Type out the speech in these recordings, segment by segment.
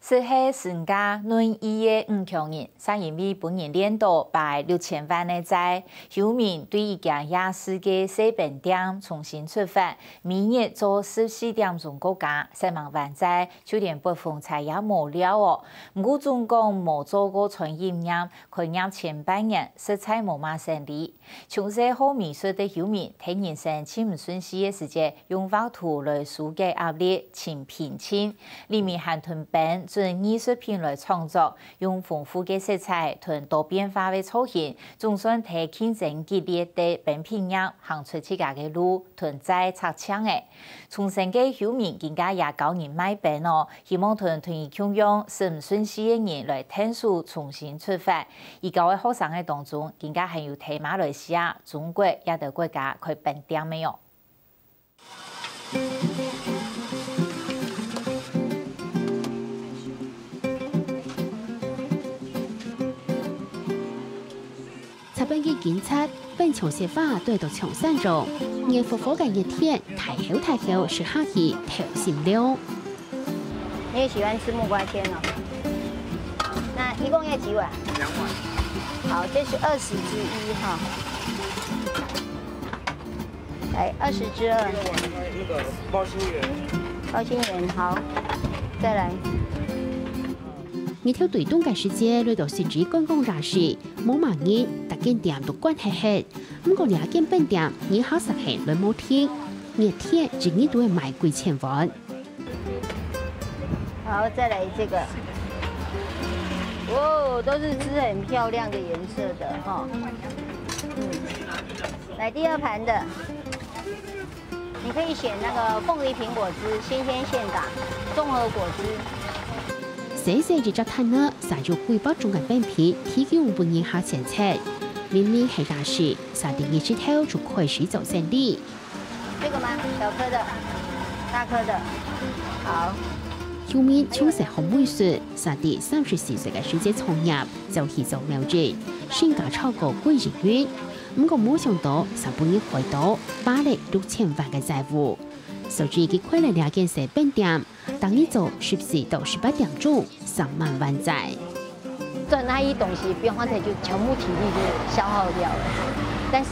是系身家论亿的5强人，上因为本年年度败6000万的债，游民对一家夜市的小饭店重新出发，每日做14点钟个价，10万万债，就连北风菜也无了哦。不过总共无做过传染验，开业前半年食材无嘛顺利，从事好美术的游民，在人生起唔顺利的时节，用画图来疏解压力，清平清，里面还吞本。用艺术品来创作，用丰富的色彩同多变化的造型，总算替竞争激烈的本品业行出自家的路，同在擦枪的。重生的游民更加也教人买本哦，希望同伊共用是唔顺利的人来探索重新出发。而教的学生的当中，更加还有在马来西亚、中国也得国家开本店没有。本嘅警察本从写法对到从善中，热乎乎嘅热天，太好是下去头心了。你也喜欢吃木瓜签哦？那一共要几碗？2碗。好，这是20之1哈。来20之2。那个包心圆。包心圆好，再来。日头对东嘅世界，嚟到甚至公共大事，冇盲人，大間店都關黑黑。不過兩間本店，你好實係來冇聽，熱天一年都會賣貴千萬。好，再來這個，哦，都是織很漂亮的顏色的哈。來第2盤的，你可以選那個鳳梨蘋果汁，新鮮現打，綜合果汁。細細隻隻攤呢，撒入貴包中嘅本片，提供本人下前車。明明係大事，撒定一之後就開始走勝利。這個嗎？小顆的，大顆的，好。後面從事紅美術，撒定34歲嘅師姐創業，就去做苗子，身價超過貴人元。不過冇想到，撒本人開到86000萬嘅債務。手指已開了2間小本店，當一早14到18點鐘，3萬萬債。做那一東西，變化成就全部體力就消耗掉了。但是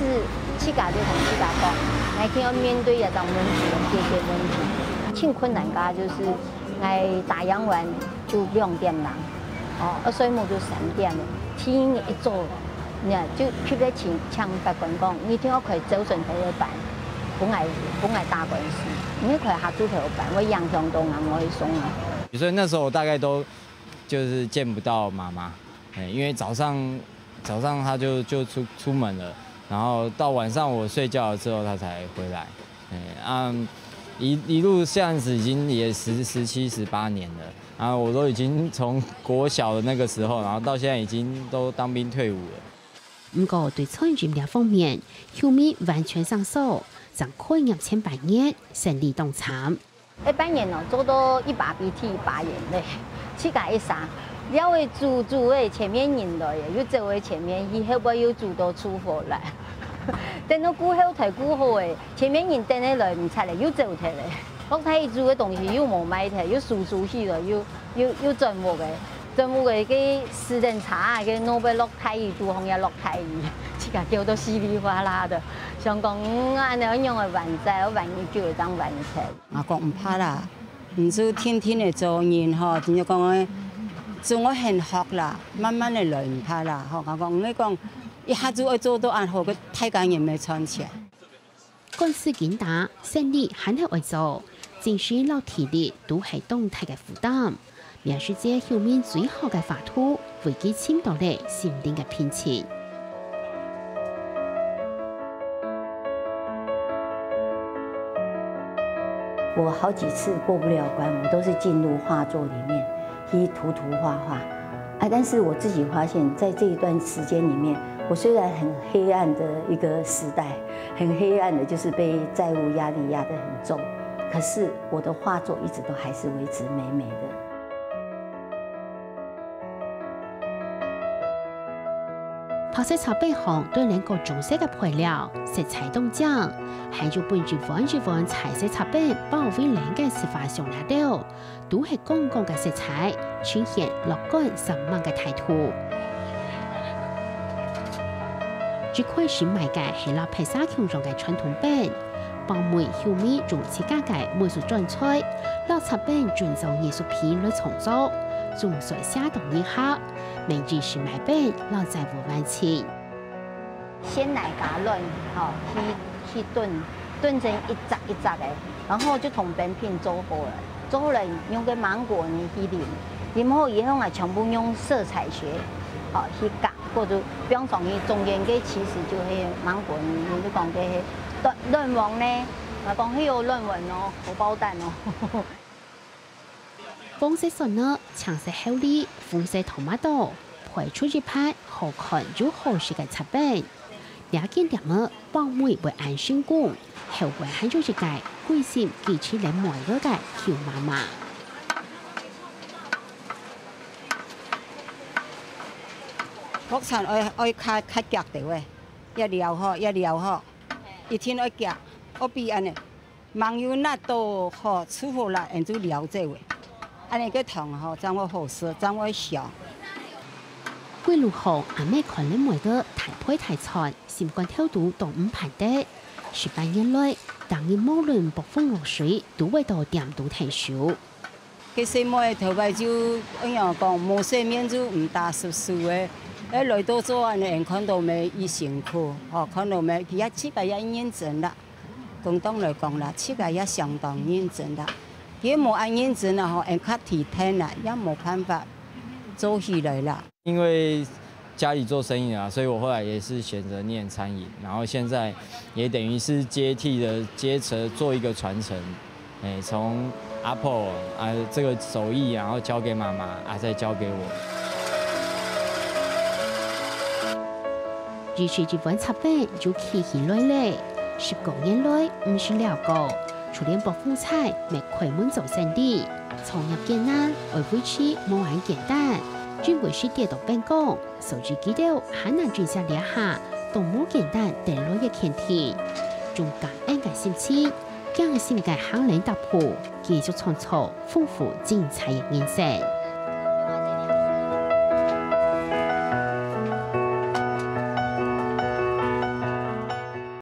自家就同自家講，我哋要面對一種問題，解決問題。挺困難㗎，就是我打烊完就2點啦，哦，睡夢就3點了，天一早，你就出嚟請白軍講，你聽我佢早晨頭嘅班。本來打官司，因為佢下豬頭班，我洋向東啊，我會送啊。所以那時候我大概都就是見不到媽媽，因為早上她就出門了，然後到晚上我睡覺了之後她才回來，一路這樣子已經也17、18年了，然後我都已經從國小的那個時候，然後到現在已經都當兵退伍了。不過對餐飲業方面，後面完全上手。在開業前8年，勝利動產。8年哦，做到1把鼻涕1把眼淚，自家一殺，了會煮誒前面人來嘅，要做喺前面，以後不要煮到出貨來。等到過後才過後誒，前面人等起來唔出嚟，要做起嚟。我睇煮嘅東西又冇買起，又熟起來，又進貨嘅。全部嘅啲私人茶啊，嘅攞俾落太魚，杜紅也落太魚，自家叫到稀里嘩啦的。想講按樣樣嘅還債，我還要叫佢當還錢。我講唔怕啦，唔做天天嚟做人嗬，點樣講咧？做我很學啦，慢慢嚟來唔怕啦。我講你講一下子要做到按好，佢太監人未賺錢。官司緊打，勝利還係會做，精神勞體力都係動態嘅負擔。也是這後面最好嘅法圖，為佢簽到咧心靈嘅平靜。我好幾次過不了關，我都是進入畫作裡面去塗畫畫。但是我自己發現，在這一段時間裡面，我雖然很黑暗的一個時代，很黑暗的，就是被債務壓力壓得很重，可是我的畫作一直都還是維持美美的。拍摄茶杯行对两个中式嘅配料，食材冻酱，还有本住款彩色茶杯包围两嘅食法上来了，都系公共嘅食材，呈现乐观神猛嘅态度。这块新买嘅系老披萨形状嘅传统饼，包梅小米仲自家嘅美术专菜，老茶饼遵照艺术品来创作，仲在下动一下。每日是买饼，老在无万起。鲜奶加卵，去炖成一扎一扎的，然后就同饼片做好了，做好了用个芒果泥去淋好以后啊，全部用色彩学，去夹，或者比方说你中间嘅其实就系芒果泥，你讲嘅卵黄呢，讲迄有卵黄哦，荷包蛋哦。方式上呢，强势厚利，肤色同马豆，配出一派好看又好食嘅茶饼。两件店么，包梅为安心กุ้ง後為喺咗一屆貴心幾次嚟買嗰個條媽媽。國產愛較夾啲喂，一料好，一天愛夾，我比安尼，網友那都好出好啦，人就了解喂。安尼個糖吼，將我好食，將我香。歸路後，阿妹看你每個大配大菜，閃光挑肚都唔排得。18年來，當然無論暴風落水，都會到店都睇數。其實每頭擺就咁樣講，冇洗面就唔打濕濕嘅。誒來到做安尼，看到咪醫辛苦，看到咪佢一切個也認真啦。廣東來講啦，切個也相當認真啦。佢冇按認真啦，吼，較體貼啦，也冇辦法做起來啦。因為家裡做生意啊，所以我後來也是選擇念餐飲，然後現在也等於是接承做一個傳承，從阿婆啊這個手藝，然後交給媽媽啊，再交給我。於是這碗茶餅就起起來了，19年來唔是了個，除了暴風菜咪開門做生意，創業艱難，而維持冇咁簡單。專為是跌到變工，手指記到很難轉下兩下，都冇簡單跌落嘅前提，仲感恩嘅心情，將心嘅行人踏步，繼續創造豐富精彩嘅人生。